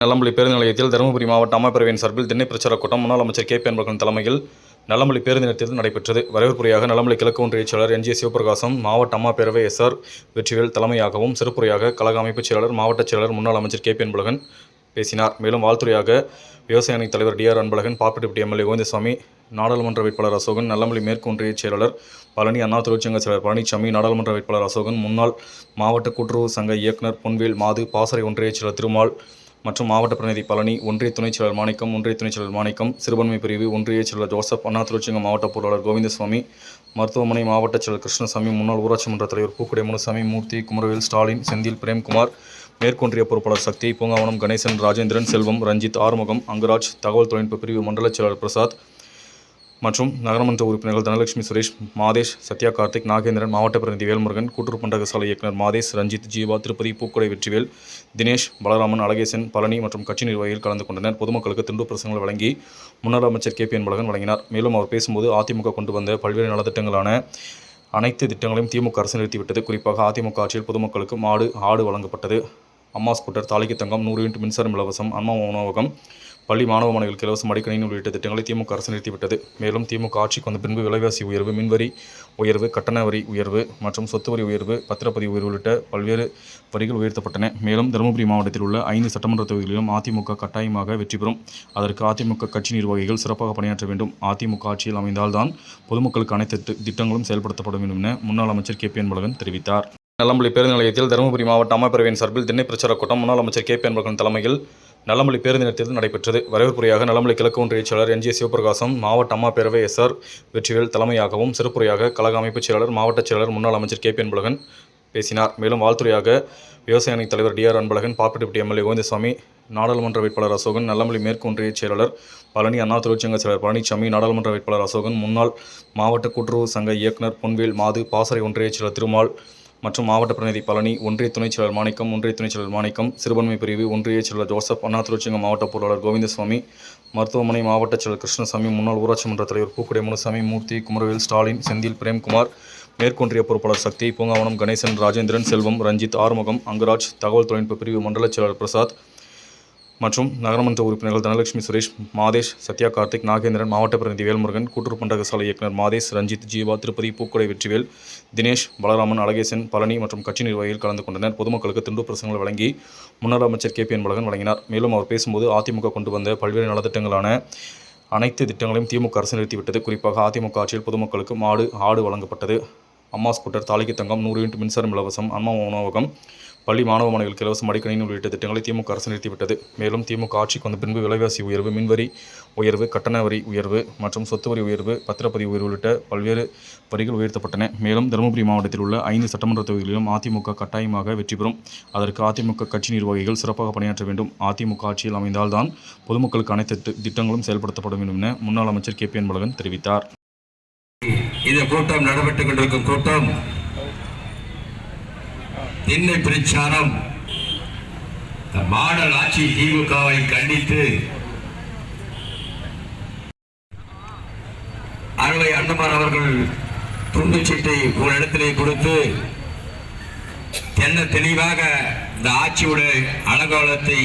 நல்லம்பள்ளி பேருந்து நிலையத்தில் தருமபுரி மாவட்ட அமைப்பரவையின் சார்பில் திண்ணை பிரச்சார கூட்டம் முன்னாள் அமைச்சர் கே. பி. அன்பழகன் தலைமையில் நல்லம்பள்ளி பேருந்து நிலையத்தில் நடைபெற்றது. வரவேற்புரையாக நல்லம்பள்ளி கிழக்கு ஒன்றிய செயலாளர் என். ஜே. சிவபிரகாசம், மாவட்ட அம்மா பேரவை எஸ். ஆர். வெற்றிவேல் தலைமையாகவும், சிறப்புரையாக கழக அமைப்புச் செயலாளர், மாவட்ட செயலாளர், முன்னாள் அமைச்சர் கே. பி. அன்பழகன் பேசினார். மேலும் வாழ்த்துரையாக விவசாய அணி தலைவர் T. R. Anbazhagan, Pappireddipatti M. L. A. Govindasamy, நாடாளுமன்ற வேட்பாளர் அசோகன், நல்லம்பள்ளி மேற்கு ஒன்றிய செயலாளர் பழனி, அண்ணா தொழிற்சங்க செயலர் பழனிசாமி, நாடாளுமன்ற வேட்பாளர் அசோகன், முன்னாள் மாவட்ட கூட்டுறவு சங்க இயக்குநர் பொன்வேல் மாது, பாசறை ஒன்றிய செயலர் திருமால் மற்றும் மாவட்ட பிரதிநிதி பழனி, ஒன்றிய துணைச் செயலர் மாணிக்கம், ஒன்றிய துணைச் செயலர் மாணிக்கம், சிறுபான்மை பிரிவு ஒன்றிய செயலர் ஜோசப், அண்ணா தொழிற்சங்க மாவட்ட பொருளாளர் கோவிந்தசாமி, மருத்துவமனை மாவட்ட செயலர் கிருஷ்ணசாமி, முன்னாள் ஊராட்சி மன்ற தலைவர் பூக்குடை முனுசாமி, மூர்த்தி, குமரவேல், ஸ்டாலின், செந்தில், பிரேம்குமார், மேற்கொன்றிய பொறுப்பாளர் சக்தி, பூங்காவனம் கணேசன், ராஜேந்திரன், செல்வம், ரஞ்சித், ஆறுமுகம், அங்குராஜ், தகவல் தொழில்நுட்ப பிரிவு மண்டல செயலர் பிரசாத் மற்றும் நகரமன்ற உறுப்பினர்கள் தனலட்சுமி, சுரேஷ், மாதேஷ், சத்யா, கார்த்திக், நாகேந்திரன், மாவட்ட பிரதிநிதி வேல்முருகன், கூட்டுறவு பண்டக சாலை இயக்குநர் மாதேஷ், ரஞ்சித், ஜீவா, திருப்பதி, பூக்குடை வெற்றிவேல், தினேஷ், பலராமன், அழகேசன், பழனி மற்றும் கட்சி நிர்வாகிகள் கலந்து கொண்டனர். பொதுமக்களுக்கு துண்டு பிரசங்களை வழங்கி முன்னாள் அமைச்சர் கே. பி. அன்பழகன் வழங்கினார். மேலும் அவர் பேசும்போது அதிமுக கொண்டு வந்த பல்வேறு நலத்திட்டங்களான அனைத்து திட்டங்களையும் திமுக அரசு நிறுத்திவிட்டது. குறிப்பாக அதிமுக ஆட்சியில் பொதுமக்களுக்கு மாடு, ஆடு வழங்கப்பட்டது. அம்மா ஸ்கூட்டர், தாலிக்கு தங்கம், 100 யூனிட் மின்சாரம் இலவசம், அம்மா உணவகம், பள்ளி மாணவ மாணவிகளுக்கு இலவசம் மடிக்கணினி உள்ளிட்ட திட்டங்களை திமுக அரசு நிறுத்திவிட்டது. மேலும் திமுக ஆட்சிக்கு வந்த பின்பு விலைவாசி உயர்வு, மின்வரி உயர்வு, கட்டண வரி உயர்வு மற்றும் சொத்து வரி உயர்வு, பத்திரப்பதிவு உயர்வு உள்ளிட்ட பல்வேறு வரிகள் உயர்த்தப்பட்டன. மேலும் தருமபுரி மாவட்டத்தில் உள்ள 5 சட்டமன்ற தொகுதிகளிலும் அதிமுக கட்டாயமாக வெற்றி பெறும். அதற்கு அதிமுக கட்சி நிர்வாகிகள் சிறப்பாக பணியாற்ற வேண்டும். அதிமுக ஆட்சியில் அமைந்தால்தான் பொதுமக்களுக்கு அனைத்து திட்டங்களும் செயல்படுத்தப்படும் என முன்னாள் அமைச்சர் கே. பி. அன்பழகன் தெரிவித்தார். நல்லம்பள்ளி பேருந்து நிலையத்தில் தருமபுரி மாவட்ட அமைப்பரவையின் சார்பில் திண்ணை பிரச்சார கூட்டம் முன்னாள் அமைச்சர் கே. பி. அன்பழகன் தலைமையில் நல்லம்பள்ளி பேருந்து நிலையத்தில் நடைபெற்றது. வரவேற்புரையாக நல்லம்பள்ளி கிழக்கு ஒன்றிய செயலாளர் என். ஜே. சிவபிரகாசம், மாவட்ட அம்மா பேரவை எஸ். ஆர். வெற்றிவேல் தலைமையாகவும், சிறப்புரையாக கழக அமைப்புச் செயலாளர், மாவட்ட செயலாளர், முன்னாள் அமைச்சர் கே. பி. அன்பழகன் பேசினார். மேலும் வாழ்த்துரையாக விவசாய அணி தலைவர் T. R. Anbazhagan, Pappireddipatti M. L. A. Govindasamy, நாடாளுமன்ற வேட்பாளர் அசோகன், நல்லம்பள்ளி மேற்கு ஒன்றிய செயலாளர் பழனி, அண்ணா தொழிற்சங்க செயலர் பழனிசாமி, நாடாளுமன்ற வேட்பாளர் அசோகன், முன்னாள் மாவட்ட கூட்டுறவு சங்க இயக்குநர் பொன்வேல் மாது, பாசறை ஒன்றிய செயலர் திருமால் மற்றும் மாவட்ட பிரதிநிதி பழனி, ஒன்றிய துணைச் செயலர் மாணிக்கம், ஒன்றிய துணைச் செயலர் மாணிக்கம், சிறுபான்மை பிரிவு ஒன்றிய செயலர் ஜோசப், அண்ணா தொழிற்சங்க மாவட்ட பொருளாளர் கோவிந்தசாமி, மருத்துவமனை மாவட்ட செயலர் கிருஷ்ணசாமி, முன்னாள் ஊராட்சி மன்ற தலைவர் பூக்குடை முனுசாமி, மூர்த்தி, குமரவேல், ஸ்டாலின், செந்தில், பிரேம்குமார், மேற்கொன்றிய பொறுப்பாளர் சக்தி, பூங்காவனம் கணேசன், ராஜேந்திரன், செல்வம், ரஞ்சித், ஆறுமுகம், அங்குராஜ், தகவல் தொழில்நுட்ப பிரிவு மண்டல செயலர் பிரசாத் மற்றும் நகரமன்ற உறுப்பினர்கள் தனலட்சுமி, சுரேஷ், மாதேஷ், சத்யா, கார்த்திக், நாகேந்திரன், மாவட்ட பிரதிநிதி வேல்முருகன், கூட்டுறவு பண்டக சாலை இயக்குநர் மாதேஷ், ரஞ்சித், ஜீவா, திருப்பதி, பூக்குடை வெற்றிவேல், தினேஷ், பலராமன், அழகேசன், பழனி மற்றும் கட்சி நிர்வாகிகள் கலந்து கொண்டனர். பொதுமக்களுக்கு துண்டு பிரசங்களை வழங்கி முன்னாள் அமைச்சர் கே. பி. அன்பழகன் வழங்கினார். மேலும் அவர் பேசும்போது அதிமுக கொண்டு வந்த பல்வேறு நலத்திட்டங்களான அனைத்து திட்டங்களையும் திமுக அரசு நிறுத்திவிட்டது. குறிப்பாக அதிமுக ஆட்சியில் பொதுமக்களுக்கு மாடு, ஆடு வழங்கப்பட்டது. அம்மா ஸ்கூட்டர், தாலிக்கு தங்கம், 100 யூனிட் மின்சாரம் இலவசம், அம்மா உணவகம், பள்ளி மாணவ மாணவிகளுக்கு இலவசம் மடிக்கணினி உள்ளிட்ட திட்டங்களை திமுக அரசு நிறுத்திவிட்டது. மேலும் திமுக ஆட்சிக்கு வந்த பின்பு விலைவாசி உயர்வு, மின்வரி உயர்வு, கட்டண வரி உயர்வு மற்றும் சொத்து வரி உயர்வு, பத்திரப்பதிவு உயர்வு உள்ளிட்ட பல்வேறு வரிகள் உயர்த்தப்பட்டன. மேலும் தருமபுரி மாவட்டத்தில் உள்ள 5 சட்டமன்ற தொகுதிகளிலும் அதிமுக கட்டாயமாக வெற்றி பெறும். அதற்கு அதிமுக கட்சி நிர்வாகிகள் சிறப்பாக பணியாற்ற வேண்டும். அதிமுக ஆட்சியில் அமைந்தால்தான் பொதுமக்களுக்கு அனைத்து திட்டங்களும் செயல்படுத்தப்படும் என முன்னாள் அமைச்சர் கே. பி. அன்பழகன் தெரிவித்தார். இந்த கூட்டம் நடைபெற்றுக் கொண்டிருக்கும் கூட்டம் திண்ணை பிரச்சாரம் மாடல் ஆட்சி திமுகவை கண்டித்து அறுவை அண்ணமார் அவர்கள் துண்டு சீட்டை ஒரு இடத்திலே கொடுத்து என்ன தெளிவாக இந்த ஆட்சியுடைய அலங்கோலத்தை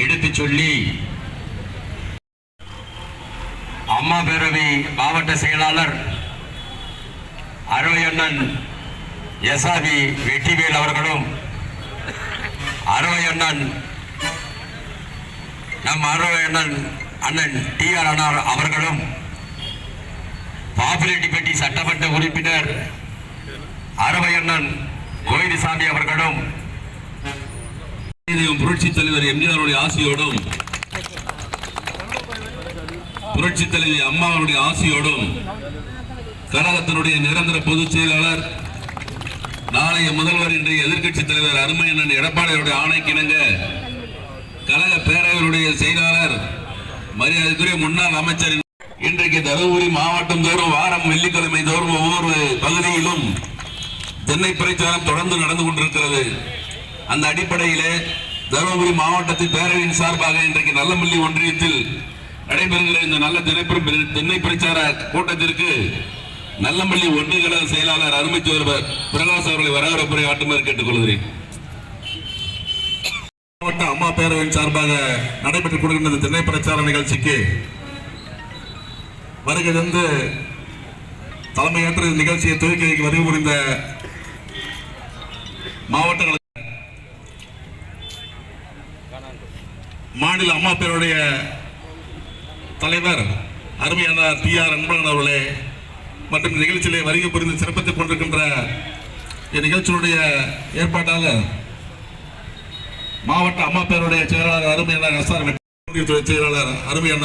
எடுத்து சொல்லி அம்மா பேரவை மாவட்ட செயலாளர் அறுவை அண்ணன் எஸ். ஆர். வெற்றிவேல் அவர்களும், அறுவை அண்ணன் நம் அறுவை அண்ணன் டி. ஆர். அவர்களும், பாப்பிரெட்டிப்பட்டி சட்டமன்ற உறுப்பினர் அறுவை அண்ணன் கோவிந்தசாமி அவர்களும், புரட்சி தலைவர் எம்ஜிஆருடைய ஆசியோடும், புரட்சி தலைவி அம்மாவுடைய ஆசியோடும், கழகத்தினுடைய நிரந்தர பொதுச் செயலாளர், நாளைய முதல்வர், இன்றைய எதிர்கட்சி தலைவர் அருமை அண்ணன் எடப்பாடியுடைய ஆணைக்கிணங்க கழக பேரவையுடைய செயலாளர், மரியாதைக்குரிய முன்னாள் அமைச்சர், இன்றைக்கு தருமபுரி மாவட்டம் தோறும் வாரம் வெள்ளிக்கிழமை தோறும் ஒவ்வொரு பகுதியிலும் தென்னை பிரச்சாரம் தொடர்ந்து நடந்து கொண்டிருக்கிறது. அந்த அடிப்படையிலே தருமபுரி மாவட்டத்தில் பேரவையின் சார்பாக இன்றைக்கு நல்லம்பள்ளி ஒன்றியத்தில் நடைபெறுகிற இந்த நல்ல தென்னை பிரச்சார கூட்டத்திற்கு நல்லம்பள்ளி ஒன்றிய கழக செயலாளர் அருமை பிரகாஷ் அவர்களை வரவேற்புரை ஆட்டுமாறு கேட்டுக் கொள்கிறேன். மாவட்ட அம்மா பேரவையின் சார்பாக நடைபெற்றுக் கொண்டிருந்த திண்ணை பிரச்சார நிகழ்ச்சிக்கு வருகை தந்து தலைமையேற்று நிகழ்ச்சியை துவக்கி வைக்க வருகை புரிந்த மாவட்ட மாநில அம்மா பேருடைய தலைவர் அருமையான TR அன்பழகன் அவர்களே மற்றும் நிகழ்ச்சியிலே வருகை புரிந்து சிறப்பித்துக் கொண்டிருக்கின்ற இந்நிகழ்ச்சியினுடைய ஏற்பாட்டாளர் மாவட்ட அம்மா பேருடைய செயலாளர் அருமையான SR துறை செயலாளர் அருமையான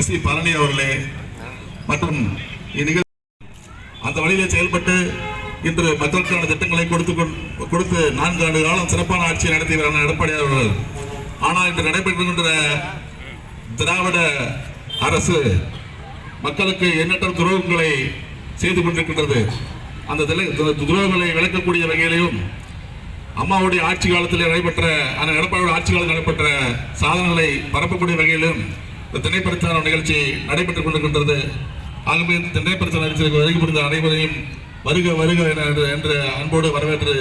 SC பழனி அவர்களே மற்றும் இந்நிகழ்ச்சி அந்த வழியிலே செயல்பட்டு இன்று மக்களுக்கான திட்டங்களை கொடுத்து 4 ஆண்டு காலம் சிறப்பான ஆட்சியை நடத்தியவர் எடப்பாடி அவர்கள். ஆனால் இன்று நடைபெறுகின்ற திராவிட அரசு மக்களுக்கு எண்ணற்ற துரோகங்களை செய்து கொண்டிருக்கின்றது. அந்த துரோகங்களை விளக்கக்கூடிய வகையிலையும் அம்மாவுடைய ஆட்சி காலத்தில் நடைபெற்ற அந்த எடப்பாடியோட ஆட்சி காலத்தில் நடைபெற்ற சாதனைகளை பரப்பக்கூடிய வகையிலும் இந்த திண்ணை பிரச்சார நிகழ்ச்சி நடைபெற்றுக் கொண்டிருக்கின்றது. ஆகவே இந்த திண்ணை பிரச்சார நிகழ்ச்சிக்கு வருகை புரிந்த அனைவரையும் வருக வருக என்று அன்போடு வரவேற்று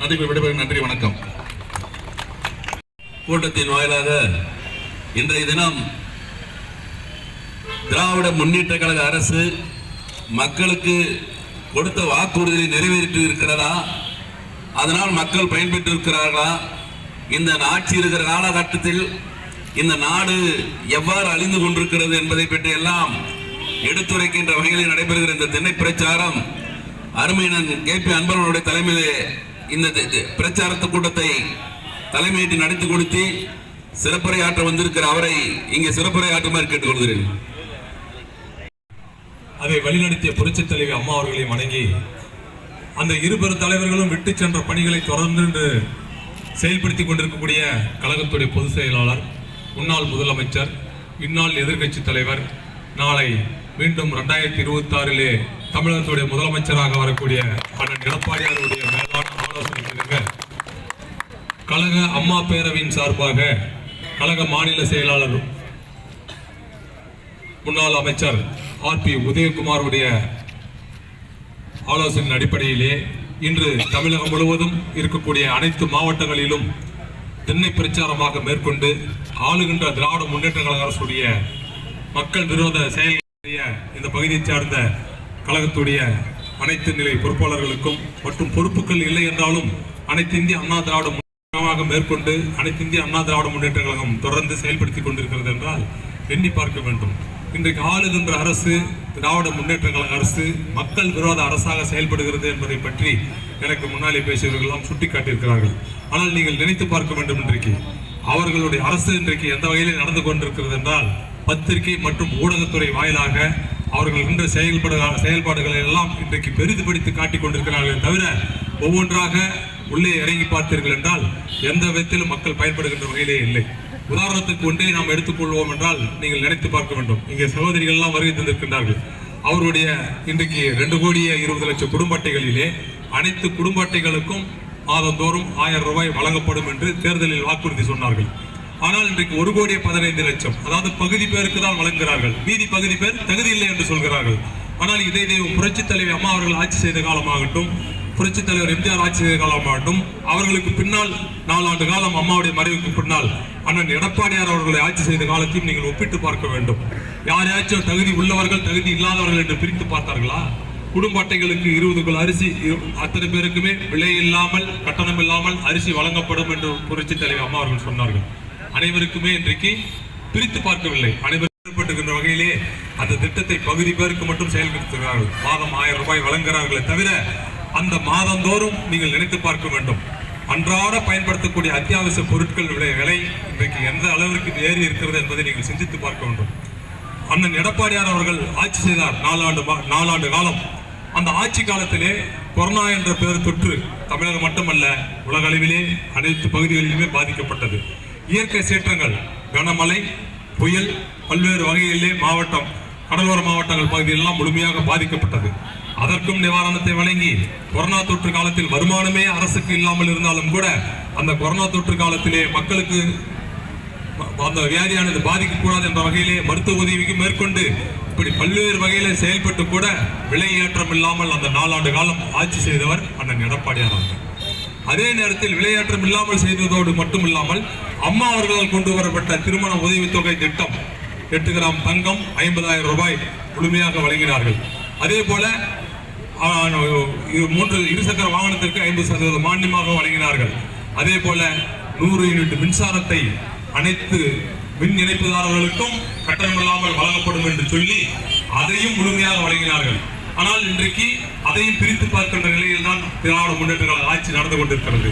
நன்றி விடைபெறும். நன்றி, வணக்கம். கூட்டத்தின் வாயிலாக இன்றைய தினம் திராவிட முன்னேற்ற கழக அரசு மக்களுக்கு கொடுத்த வாக்குறுதியை நிறைவேற்றி இருக்கிறதா, அதனால் மக்கள் பயன்பெற்று இருக்கிறார்களா, இந்த ஆட்சி இருக்கிற காலகட்டத்தில் இந்த நாடு எவ்வாறு அழிந்து கொண்டிருக்கிறது என்பதை பற்றி எல்லாம் எடுத்துரைக்கின்ற வகையில் நடைபெறுகிற இந்த திண்ணை பிரச்சாரம் அருமையினன் KP அன்பர்களுடைய தலைமையிலே இந்த பிரச்சாரத்து கூட்டத்தை தலைமையேற்று நடத்தி கொடுத்து சிறப்புரையாற்ற வந்திருக்கிற அவரை இங்கே சிறப்புரையாற்றுமாறு கேட்டுக்கொள்கிறேன். அதை வழிநடத்திய புரட்சித் தலைவி அம்மா அவர்களை வணங்கி அந்த இருபெரும் தலைவர்களும் விட்டு சென்ற பணிகளை தொடர்ந்து செயல்படுத்திக் கொண்டிருக்கக்கூடிய கழகத்துடைய பொதுச் செயலாளர், முன்னாள் முதலமைச்சர், இந்நாள் எதிர்க்கட்சி தலைவர், நாளை மீண்டும் 2026 தமிழகத்துடைய முதலமைச்சராக வரக்கூடிய அண்ணன் எடப்பாடியாருடைய மேலான ஆலோசனைக்கு கழக அம்மா பேரவையின் சார்பாக கழக மாநில செயலாளர் முன்னாள் அமைச்சர் RP உதயகுமாருடைய ஆலோசனை அடிப்படையிலே இன்று தமிழகம் முழுவதும் இருக்கக்கூடிய அனைத்து மாவட்டங்களிலும் திண்ணை பிரச்சாரமாக மேற்கொண்டு ஆளுகின்ற திராவிட முன்னேற்ற கழக அரசுடைய மக்கள் விரோத செயல்களுடைய இந்த பகுதியைச் சார்ந்த கழகத்துடைய அனைத்து நிலை பொறுப்பாளர்களுக்கும் மற்றும் பொறுப்புகள் இல்லை என்றாலும் அனைத்து இந்திய அண்ணா திராவிட முன்னேற்றமாக மேற்கொண்டு அனைத்து இந்திய அண்ணா திராவிட முன்னேற்ற கழகம் தொடர்ந்து செயல்படுத்திக் கொண்டிருக்கிறது என்றால் எண்ணி பார்க்க வேண்டும். இன்றைக்கு ஆளுகின்ற அரசு திராவிட முன்னேற்ற கழக அரசு மக்கள் விரோத அரசாக செயல்படுகிறது என்பதை பற்றி எனக்கு முன்னாலே பேசியவர்களெல்லாம் சுட்டிக்காட்டியிருக்கிறார்கள். ஆனால் நீங்கள் நினைத்து பார்க்க வேண்டும், இன்றைக்கு அவர்களுடைய அரசு இன்றைக்கு எந்த வகையில் நடந்து கொண்டிருக்கிறது என்றால் பத்திரிகை மற்றும் ஊடகத்துறை வாயிலாக அவர்கள் இன்ற செயல்பாடுகளை எல்லாம் இன்றைக்கு பெரிதுபடுத்தி காட்டிக் கொண்டிருக்கிறார்கள் தவிர ஒவ்வொன்றாக உள்ளே இறங்கி பார்த்தீர்கள் என்றால் எந்த விதத்திலும் மக்கள் பயன்படுகின்ற வகையிலே இல்லை. உதாரணத்துக்கு ஒன்றே நாம் எடுத்துக்கொள்வோம் என்றால் நீங்கள் நினைத்து பார்க்க வேண்டும். இங்கே சகோதரிகள் எல்லாம் வருகை தந்திருக்கின்றார்கள். அவருடைய இன்றைக்கு 2,20,00,000 குடும்ப அட்டைகளிலே அனைத்து குடும்ப அட்டைகளுக்கும் மாதந்தோறும் 1000 ரூபாய் வழங்கப்படும் என்று தேர்தலில் வாக்குறுதி சொன்னார்கள். ஆனால் இன்றைக்கு 1,15,00,000 அதாவது பகுதி பேருக்கு தான் வழங்குகிறார்கள், மீதி பகுதி பேர் தகுதி இல்லை என்று சொல்கிறார்கள். ஆனால் இதை புரட்சித் தலைவி அம்மா அவர்கள் ஆட்சி செய்த காலமாகட்டும், புரட்சித் தலைவர் MJR ஆட்சி செய்த காலமாகட்டும், அவர்களுக்கு பின்னால் 4 ஆண்டு காலம் அம்மாவுடைய மறைவுக்கு பின்னால் அண்ணன் எடப்பாடியார் அவர்களை ஆட்சி செய்த காலத்தையும் நீங்கள் ஒப்பிட்டு பார்க்க வேண்டும். யாரையாச்சும் தகுதி உள்ளவர்கள் தகுதி இல்லாதவர்கள் என்று பிரித்து பார்த்தார்களா? குடும்ப அட்டைகளுக்கு 20 கிலோ அரிசி அத்தனை பேருக்குமே விலை இல்லாமல் கட்டணம் இல்லாமல் அரிசி வழங்கப்படும் என்று புரட்சித் தலைவி அம்மா அவர்கள் சொன்னார்கள். அனைவருக்குமே இன்றைக்கு பிரித்து பார்க்கவில்லை. அனைவருக்கின்ற வகையிலே அந்த திட்டத்தை பகுதி பேருக்கு மட்டும் செயல்படுத்துகிறார்கள். மாதம் 1000 ரூபாய் வழங்குகிறார்களே தவிர அந்த மாதந்தோறும் நீங்கள் நினைத்து பார்க்க வேண்டும், அன்றாட பயன்படுத்தக்கூடிய அத்தியாவசிய பொருட்கள் விலை இன்றைக்கு எந்த அளவிற்கு ஏறி இருக்கிறது என்பதை நீங்கள் சிந்தித்து பார்க்க வேண்டும். அண்ணன் எடப்பாடியார் அவர்கள் ஆட்சி செய்தார் 4 ஆண்டு காலம். அந்த ஆட்சி காலத்திலே கொரோனா என்ற பெயர் தொற்று தமிழகம் மட்டுமல்ல உலக அளவிலே அனைத்து பகுதிகளிலுமே பாதிக்கப்பட்டது. இயற்கை சீற்றங்கள், கனமழை, புயல், பல்வேறு வகைகளிலே மாவட்டம், கடலோர மாவட்டங்கள் பகுதியெல்லாம் முழுமையாக பாதிக்கப்பட்டது. அதற்கும் நிவாரணத்தை வழங்கி கொரோனா தொற்று காலத்தில் வருமானமே அரசுக்கு இல்லாமல் இருந்தாலும் கூட அந்த கொரோனா தொற்று காலத்திலே மக்களுக்கு அந்த வியாதியானது பாதிக்கக்கூடாது என்ற வகையிலே மருத்துவ உதவிக்கு மேற்கொண்டு இப்படி பல்வேறு வகையில செயல்பட்டு கூட விலை ஏற்றம் இல்லாமல் அந்த 4 ஆண்டு காலம் ஆட்சி செய்தவர் அண்ணன் எடப்பாடியார் அவர்கள். அதே நேரத்தில் விளையாட்டம் இல்லாமல் செய்ததோடு மட்டுமில்லாமல் அம்மா அவர்களால் கொண்டு வரப்பட்ட திருமண உதவித்தொகை திட்டம் 8 கிராம் தங்கம் 50,000 ரூபாய் முழுமையாக வழங்கினார்கள். அதே போல இருசக்கர வாகனத்திற்கு 50% மானியமாக வழங்கினார்கள். அதே போல 100 யூனிட் மின்சாரத்தை அனைத்து மின் இணைப்புதாரர்களுக்கும் கட்டணமில்லாமல் வழங்கப்படும் என்று சொல்லி அதையும் முழுமையாக வழங்கினார்கள். ஆனால் இன்றைக்கு அதையும் பிரித்து பார்க்கின்ற நிலையில் தான் திராவிட முன்னேற்ற கழக ஆட்சி நடந்து கொண்டிருக்கிறது.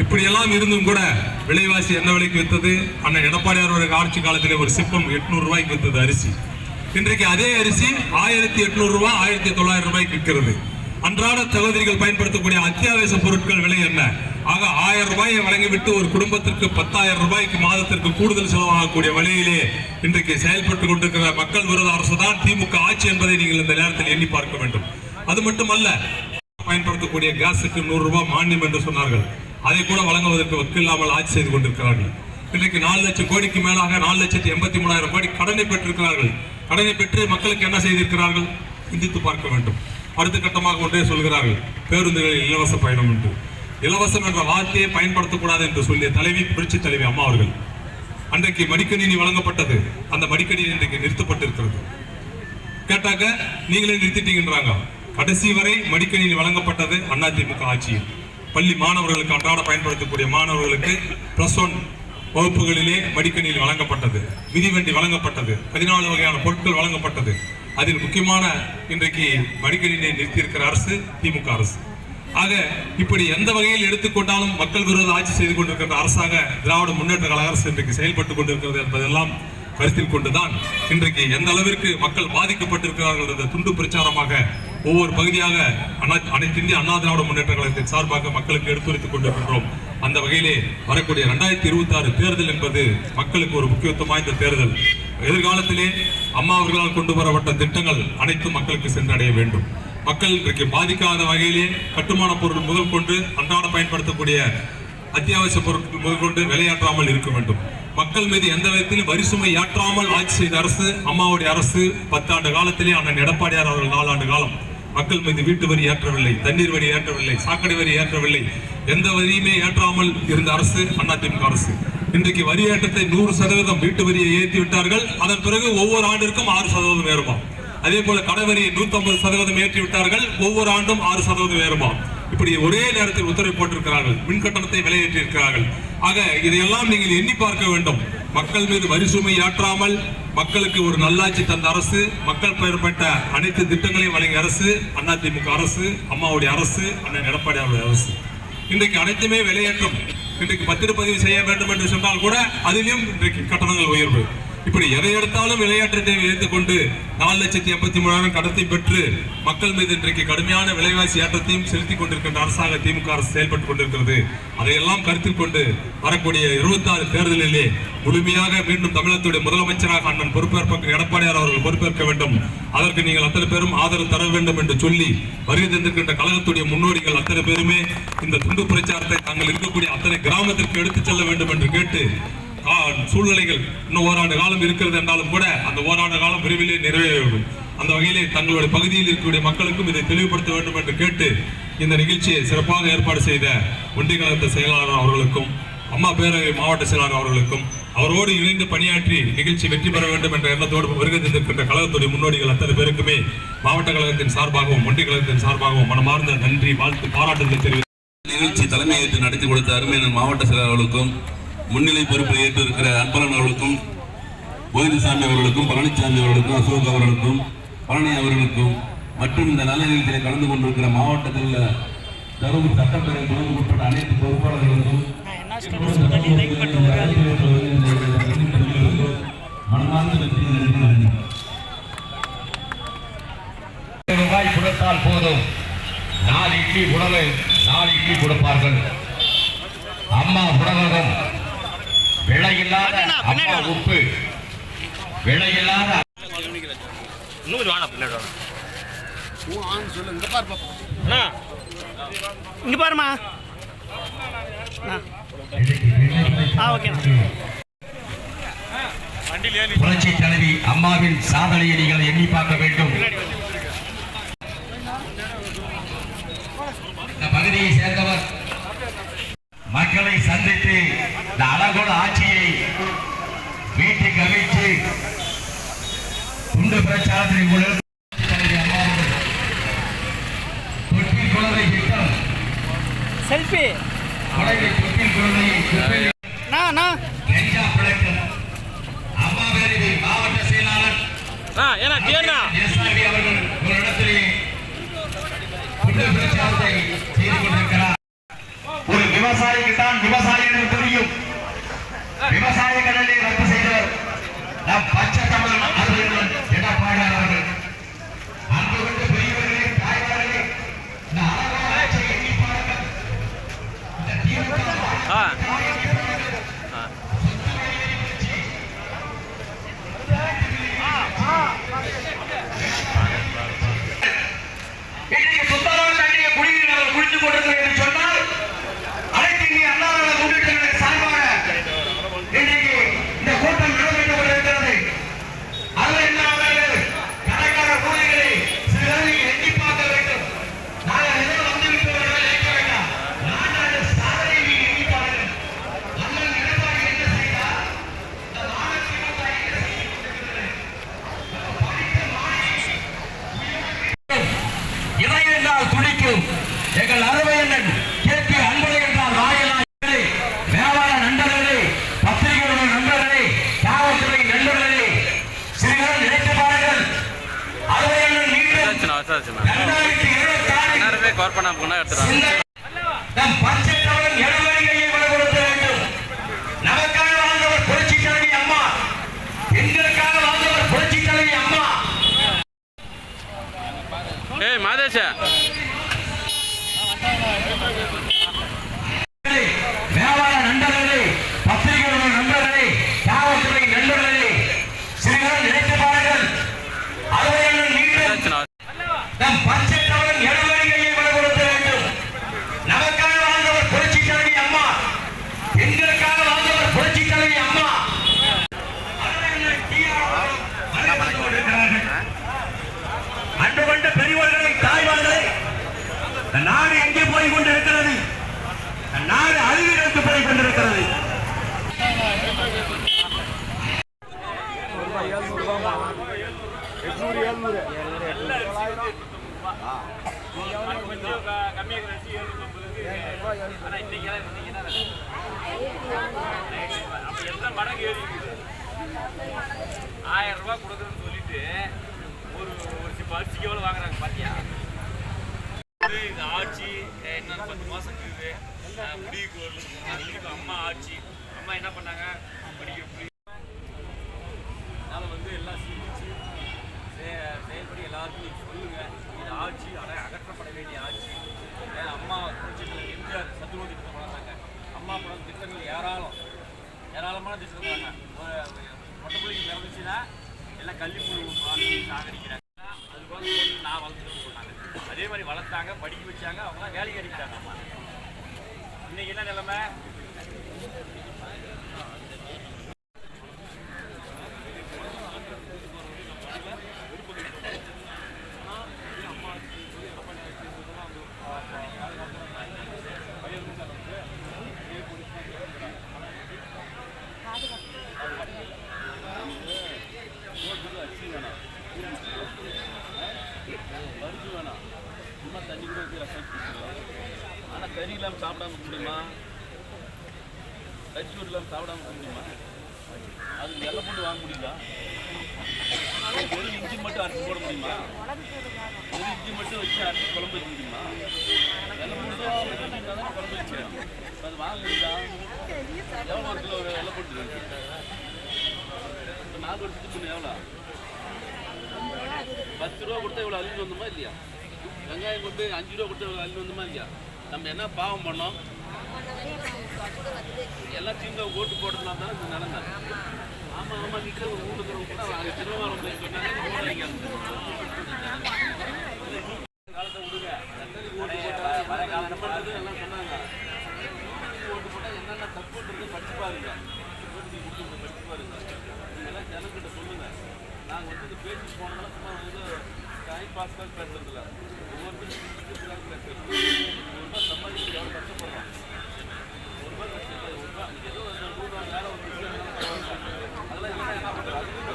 இப்படியெல்லாம் இருந்தும் கூட விலைவாசி என்ன விலைக்கு வித்தது? அண்ணன் எடப்பாடியார் ஆட்சி காலத்திலே ஒரு சிப்பம் 800 ரூபாய்க்கு வித்தது அரிசி. இன்றைக்கு அதே அரிசி 1800 ரூபாய் 1900 ரூபாய்க்கு விற்கிறது. அன்றாட சகோதரிகள் பயன்படுத்தக்கூடிய அத்தியாவசிய பொருட்கள் விலை என்ன? ஆக 1000 ரூபாயை வழங்கிவிட்டு ஒரு குடும்பத்திற்கு 10,000 ரூபாய்க்கு மாதத்திற்கு கூடுதல் செலவாகக்கூடிய வழியிலே இன்றைக்கு செயல்பட்டுக் கொண்டிருக்கிற மக்கள் விரோத அரசு தான் திமுக ஆட்சி என்பதை நீங்கள் இந்த நேரத்தில் எண்ணி பார்க்க வேண்டும். அது மட்டுமல்ல, பயன்படுத்தக்கூடிய கேஸுக்கு 100 ரூபாய் மானியம் என்று சொன்னார்கள். அதை கூட வழங்குவதற்கு வக்கில்லாமல் ஆட்சி செய்து கொண்டிருக்கிறார்கள். இன்றைக்கு 4 லட்சம் கோடிக்கு மேலாக 4,83,000 கோடி கடனை பெற்றிருக்கிறார்கள். கடனை பெற்று மக்களுக்கு என்ன செய்திருக்கிறார்கள்? சிந்தித்து பார்க்க வேண்டும். அடுத்த கட்டமாக ஒன்றே சொல்கிறார்கள், பேருந்துகளில் இலவச பயணம் என்று. இலவசம் என்ற வார்த்தையை பயன்படுத்தக்கூடாது என்று சொல்லிய தலைவி, புரட்சி தலைவி அம்மா அவர்கள். அன்றைக்கு மடிக்கணினி வழங்கப்பட்டது. அந்த மடிக்கணினி இன்றைக்கு நிறுத்தப்பட்டிருக்கிறது. கேட்டாக்க நீங்களே நிறுத்திட்டீங்கன்றாங்க. கடைசி வரை மடிக்கணினி வழங்கப்பட்டது அதிமுக ஆட்சியில். பள்ளி மாணவர்களுக்கு, அன்றாட பயன்படுத்தக்கூடிய மாணவர்களுக்கு +1 வகுப்புகளிலே மடிக்கணினி வழங்கப்பட்டது. மிதிவண்டி வழங்கப்பட்டது. 14 வகையான பொருட்கள் வழங்கப்பட்டது. அதில் முக்கியமான இன்றைக்கு மடிக்கணினியை நிறுத்தியிருக்கிற அரசு திமுக அரசு. ஆக இப்படி எந்த வகையில் எடுத்துக்கொண்டாலும் மக்கள் விரோத ஆட்சி செய்து கொண்டிருக்கிற அரசாக திராவிட முன்னேற்ற கழக அரசு இன்றைக்கு செயல்பட்டுக் கொண்டிருக்கிறது என்பதெல்லாம் கருத்தில் கொண்டுதான் இன்றைக்கு எந்த அளவிற்கு மக்கள் பாதிக்கப்பட்டிருக்கிறார்கள் என்ற துண்டு பிரச்சாரமாக ஒவ்வொரு பகுதியாக அனைத்து இந்திய அண்ணா திராவிட முன்னேற்ற கழகத்தின் சார்பாக மக்களுக்கு எடுத்துரைத்துக் கொண்டிருக்கின்றோம். அந்த வகையிலே வரக்கூடிய 2026 தேர்தல் என்பது மக்களுக்கு ஒரு முக்கியத்துவம் வாய்ந்த தேர்தல். எதிர்காலத்திலே அம்மா அவர்களால் கொண்டு வரப்பட்ட திட்டங்கள் அனைத்து மக்களுக்கு சென்றடைய வேண்டும். மக்கள் இன்றைக்கு பாதிக்காத வகையிலே கட்டுமான பொருள் முதல் கொண்டு அன்றாட பயன்படுத்தக்கூடிய அத்தியாவசிய பொருட்கள் முதல் கொண்டு விலையாற்றாமல் இருக்க வேண்டும். மக்கள் மீது எந்த விதத்திலும் வரிசுமை ஏற்றாமல் ஆட்சி செய்த அரசு அம்மாவுடைய அரசு. 10 ஆண்டு காலத்திலே அண்ணன் எடப்பாடியார் அவர்கள் 4 ஆண்டு காலம் மக்கள் மீது வீட்டு வரி ஏற்றவில்லை, தண்ணீர் வரி ஏற்றவில்லை, சாக்கடை வரி ஏற்றவில்லை, எந்த வரியுமே ஏற்றாமல் இருந்த அரசு அதிமுக அரசு. இன்றைக்கு வரி ஏற்றத்தை 100% வீட்டு வரியை ஏற்றி விட்டார்கள். அதன் பிறகு ஒவ்வொரு ஆண்டிற்கும் 6% ஏறுமா. அதே போல கடை வரியை 150% ஏற்றி விட்டார்கள். ஒவ்வொரு ஆண்டும் 6% ஏறுமா. இப்படி ஒரே நேரத்தில் உத்தரவு போட்டிருக்கிறார்கள். மின் கட்டணத்தை விலையேற்றி இருக்கிறார்கள். ஆக இதையெல்லாம் நீங்கள் எண்ணி பார்க்க வேண்டும். மக்கள் மீது வரிசுமை ஏற்றாமல் மக்களுக்கு ஒரு நல்லாட்சி தந்த அரசு, மக்கள் பெறப்பட்ட அனைத்து திட்டங்களையும் வழங்கிய அரசு அதிமுக அரசு, அம்மாவுடைய அரசு, அண்ணன் எடப்பாடியாருடைய அரசு. இன்றைக்கு அனைத்துமே விலையேற்றம். இன்றைக்கு பத்திரப்பதிவு செய்ய வேண்டும் என்று சொன்னால் கூட அதிலும் இன்றைக்கு கட்டணங்கள் உயர்வு. இப்படி எதை எடுத்தாலும் விளையாட்டத்தை வைத்துக்கொண்டு 4,83,000 கடத்தை பெற்று மக்கள் மீது இன்றைக்கு கடுமையான விலைவாசி ஏற்றத்தையும் செலுத்திக் கொண்டிருக்கின்ற அரசாக திமுக அரசு செயல்பட்டுக் கொண்டிருக்கிறது. அதையெல்லாம் கருத்தில் கொண்டு வரக்கூடிய 26 தேர்தலிலே முழுமையாக மீண்டும் தமிழகத்துடைய முதலமைச்சராக அண்ணன் பொறுப்பேற்ப எடப்பாடியார் அவர்கள் பொறுப்பேற்க வேண்டும். அதற்கு நீங்கள் அத்தனை பேரும் ஆதரவு தர வேண்டும் என்று சொல்லி வருகை தந்திருக்கின்ற கழகத்துடைய முன்னோடிகள் அத்தனை பேருமே இந்த துண்டு பிரச்சாரத்தை தாங்கள் இருக்கக்கூடிய அத்தனை கிராமத்திற்கு எடுத்துச் செல்ல வேண்டும் என்று கேட்டு, சூழ்நிலைகள் இன்னும் ஓராண்டு காலம் இருக்கிறது என்றாலும் கூட அந்த ஓராண்டு காலம் விரைவிலே நிறைவேற வேண்டும். அந்த வகையிலே தங்களுடைய பகுதியில் இருக்கக்கூடிய மக்களுக்கும் இதை தெளிவுபடுத்த வேண்டும் என்று கேட்டு இந்த நிகழ்ச்சியை சிறப்பாக ஏற்பாடு செய்த ஒன்றிய கழக செயலாளர் அவர்களுக்கும், அம்மா பேரவை மாவட்ட செயலாளர் அவர்களுக்கும், அவரோடு இணைந்து பணியாற்றி நிகழ்ச்சி வெற்றி பெற வேண்டும் என்ற எண்ணத்தோடு வருகை தந்திருக்கின்ற கழகத்துடைய முன்னோடிகள் அத்தனை பேருக்குமே மாவட்ட கழகத்தின் சார்பாகவும் ஒன்றிய கழகத்தின் சார்பாகவும் மனமார்ந்த நன்றி, வாழ்த்து, பாராட்டுதலை தெரிவித்து நிகழ்ச்சி தலைமையேற்று நடத்தி கொடுத்த அருமையான மாவட்ட செயலாளர்களுக்கும், முன்னிலை பொறுப்பை ஏற்று இருக்கிற அன்பழகன் அவர்களுக்கும், கோவிந்தசாமி அவர்களுக்கும், பழனிசாமி அவர்களுக்கும், அசோக் அவர்களுக்கும், பழனி அவர்களுக்கும் மற்றும் இந்த நல்ல நிகழ்ச்சியில் கலந்து கொண்டிருக்கிற மாவட்டத்தில் தருமபுரி சட்டப்பேரவை தொகுதிக்கு உட்பட்ட அனைத்து பொறுப்பாளர்களுக்கும் ரூபாய் கொடுத்தால் போதும், 4 இட்லி உணவு 4 இட்லி கொடுப்பார்கள். அம்மா உணவகம், விலையில்லாத அம்மா உப்பு, விலையில்லாத இங்க பாருமா. புரட்சி தலைவி அம்மாவின் சாதனையை நீங்கள் எண்ணி பார்க்க வேண்டும். இந்த பகுதியை சேர்ந்தவர் தலைவி துண்டு பிரச்சாரத்தின் ஊழல் தொட்டி குழந்தை திட்டம் செல்ஃபி குழந்தை தொட்டி குழந்தையை கெஞ்சா பிழைக்கும் அம்மா பேரவை மாவட்ட செயலாளர் எஸ்ஆர்பி அவர்கள் ஒரு இடத்திலே துண்டு பிரச்சாரத்தை செய்து கொண்டிருக்கிறார். ஒரு விவசாயிக்கு தான் விவசாயி என்று தெரியும். விவசாய கடனை ரத்து செய்தவர் நம் பச்சை தமிழ் அறிஞர் எடப்பாடி அவர்கள். அன்பு கொண்டு பெரியவர்களே, தாய்மார்களே, இந்த அழகான ஆட்சியை எண்ணி பாருங்கள். இந்த திமுக இன்றைக்கு சுத்தமான தண்ணியை குடிநீர் நாங்கள் குடித்துக் கொண்டிருக்கிறோம் என்று சொன்னால் அனைத்து இந்திய அண்ணா முன்னேற்றங்களுக்கு சார்பாக இன்றைக்கு இந்த கூட்டம் நடைபெற்றுக் கொண்டிருக்கிறது. அதில் என்ன அவர்கள் கடைக்கார ஊழியர்களை சிலரை எண்ணி பார்க்க வேண்டும். நாங்கள் ஏதோ வந்துவிட்டவர்கள் நினைக்க வேண்டாம். நாங்கள் சாதனையை எண்ணி பாருங்கள். அண்ணன் எடப்பாடி என்ன செய்தார்? இந்த மாநிலத்திற்கு என்ன செய்து கொண்டிருக்கிறது? படித்த மாணவி இதை என்றால் துடிக்கும் எங்கள் அறுவை எண்ணன் கேபி அன்பழகன் என்றால் வாயெல்லாம் வியாபார நண்பர்களே, பத்திரிகை நண்பர்களே, காவல்துறை நண்பர்களே, சிறுகள் நினைத்து பாருங்கள். அறுவை எண்ணன் மீண்டும் 2026 நம் பச்சை தமிழன் இடமறிகையை வலுப்படுத்த வேண்டும். நமக்காக வாழ்ந்தவர் புரட்சி தலைவி அம்மா, எங்களுக்காக வாழ்ந்தவர் புரட்சி தலைவி அம்மா. வியாபார நண்பர்களே, பத்திரிகை நண்பர்களே, காவல்துறை நண்பர்களே, சிறுகள் நினைத்து பாருங்கள். அறுவை எண்ணன் மீண்டும் நம் பச்சை தமிழன் இடமறிகையை வலுப்படுத்த வேண்டும். நமக்காக வாழ்ந்தவர் புரட்சி தலைவி அம்மா, எங்களுக்காக வாழ்ந்தவர் புரட்சி தலைவி அம்மா. அன்பு கொண்ட பெரியவர்களை, தாய்மார்களே, இந்த நாடு எங்கே போய் கொண்டிருக்கிறது? இந்த நாடு அழிவிற்கு போய் கொண்டிருக்கிறது. ₹1000 கொடுக்குறேன்னு சொல்லிட்டு ஒரு அரிசிக்கு எவ்வளோ வாங்குறாங்க பாத்தியா? இந்த ஆட்சி என்ன 10 மாசம் இருக்குது, முடிவுக்கு வரல. அம்மா ஆட்சி, அம்மா என்ன பண்ணாங்க? படிக்க அதனால் வந்து எல்லாம் சிந்திச்சு செயல்படி எல்லாருக்கும் நீங்கள் சொல்லுங்கள். இந்த ஆட்சி அகற்றப்பட வேண்டிய ஆட்சி. அம்மா புரட்சிகள் எம்ஜிஆர் சத்துணவு திட்டம் வளர்ந்தாங்க. அம்மா படம் திட்டங்கள் ஏராளமான திட்டம் வந்தாங்க. மொட்டை பிள்ளைக்கு பிறந்துச்சுன்னா எல்லாம் கல்விக்குழு சாகடிக்கிறாங்க. அது போல நான் வளர்த்துட்டு சொன்னாங்க. அதே மாதிரி வளர்த்தாங்க, படிக்க வச்சாங்க, அவங்களாம் வேலைக்கு அடிக்கிறாங்க. அம்மா இன்னைக்கு என்ன நிலைமை? ஆனால் கறி இல்லாமல் சாப்பிடாம முடியுமா? கறிச்சோறு இல்லாமல் சாப்பிடாம முடியுமா? அது வெள்ளை போட்டு வாங்க முடியுமா? வெறும் இஞ்சி மட்டும் அரைச்சி போட முடியுமா? வெறும் இஞ்சி மட்டும் வச்சு அரைச்சி குழம்பு வைக்க முடியுமா? வெள்ளை போட்டு குழம்பு வச்சுக்கலாம். அது வாங்க முடியுதா? எவ்வளோ ஒரு கிலோ வெள்ளை போட்டு இப்போ 4 வருஷத்துக்கு எவ்வளோ? 10 ரூபா கொடுத்தா இவ்வளோ அழிஞ்சு வந்தோமா இல்லையா? வெங்காயம் கொண்டு 5 ரூபா கொடுத்தா இவ்வளோ அழிஞ்சு வந்தோமா இல்லையா? நம்ம என்ன பாவம் பண்ணோம்? எல்லாம் திமுக ஓட்டு போடுறதுனால தானே இது நடந்தாங்க. ஆமாம் ஆமாம், நிற்கிற ஒரு ஊருக்கிறவங்க கூட அவங்க திருவாரூர் போய் சொன்னாங்க காலத்தை விடுங்க. ஓட்டு போட்டால் வர காலம் பண்ணுறது எல்லாம் சொன்னாங்க. ஓட்டு போட்டால் என்னென்ன தப்புன்றது படிச்சு பாருங்க. படிச்சு பாருங்க. நீங்கள்லாம் ஜனங்கிட்ட சொல்லுங்கள். நாங்கள் வந்து இந்த பேச்சு போனோம்னா சும்மா வந்து டைம் பாஸ்க்காக பேசுறதில்ல. ஒவ்வொருத்தரும் பேசுறது. ₹1 சம்பாதிக்க எவ்வளோ கஷ்டப்படுறோம்? ₹1 கஷ்டம் ₹1 ஏதோ 100 வேலை ஒரு விஷயம் அதெல்லாம் என்ன பண்ணுறது?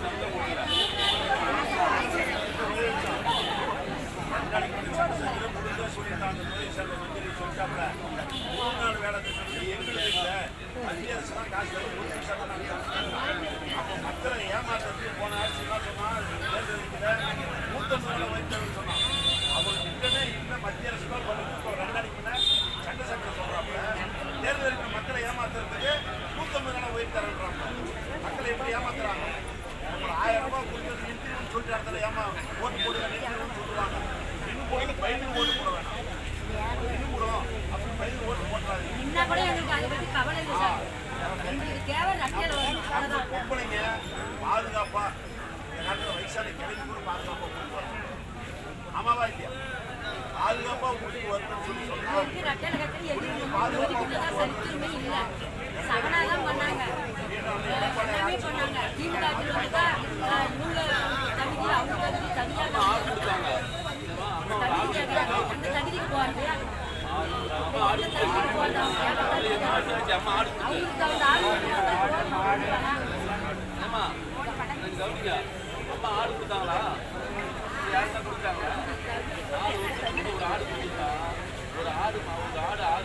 ஏமாத்துறாங்க. ஒரு 1000 ரூபாய் கொடுத்து இன்டர்வியூன்னு சொல்லிட்டு இடத்துல ஓட்டு போடுங்க இன்டர்வியூன்னு சொல்லுவாங்க. இன்னும் போய் பயந்து ஓட்டு போட வேணாம். இன்னும் போடுவோம் அப்படின்னு பயந்து ஓட்டு போட்டாங்க. இன்னும் கூட எங்களுக்கு அதை பற்றி கவலை இல்லை சார். எங்களுக்கு தேவை நட்டியல் வரணும், அவ்வளோதான். பொம்பளைங்க பாதுகாப்பா இந்த நேரத்தில் வயசான கிளைக்கு கூட பாதுகாப்பா கொண்டு வரணும். ஆமாவா இல்லையா? பாதுகாப்பா உங்களுக்கு வரணும்னு சொல்லி சொன்னா இதுவரைக்கும் நட்டியல் கட்டி எங்களுக்கு ஒதுக்கிட்டதா சரித்திரமே இல்லை. சவனாதான் பண்ணாங்க, எல்லாமே பண்ணாங்க. திமுக வந்துட்டா இவங்க தகுதி அவங்க தகுதி தனியாக தகுதி கேட்குறாங்க. அந்த தகுதிக்கு போகிறது அவங்களுக்கு தகுந்த அம்மா கவனிங்க, அம்மா ஆடு கொடுத்தாங்களா? யாருன்னா கொடுத்தாங்க? ஒரு ஆடு கொடுத்தா ஒரு ஆடு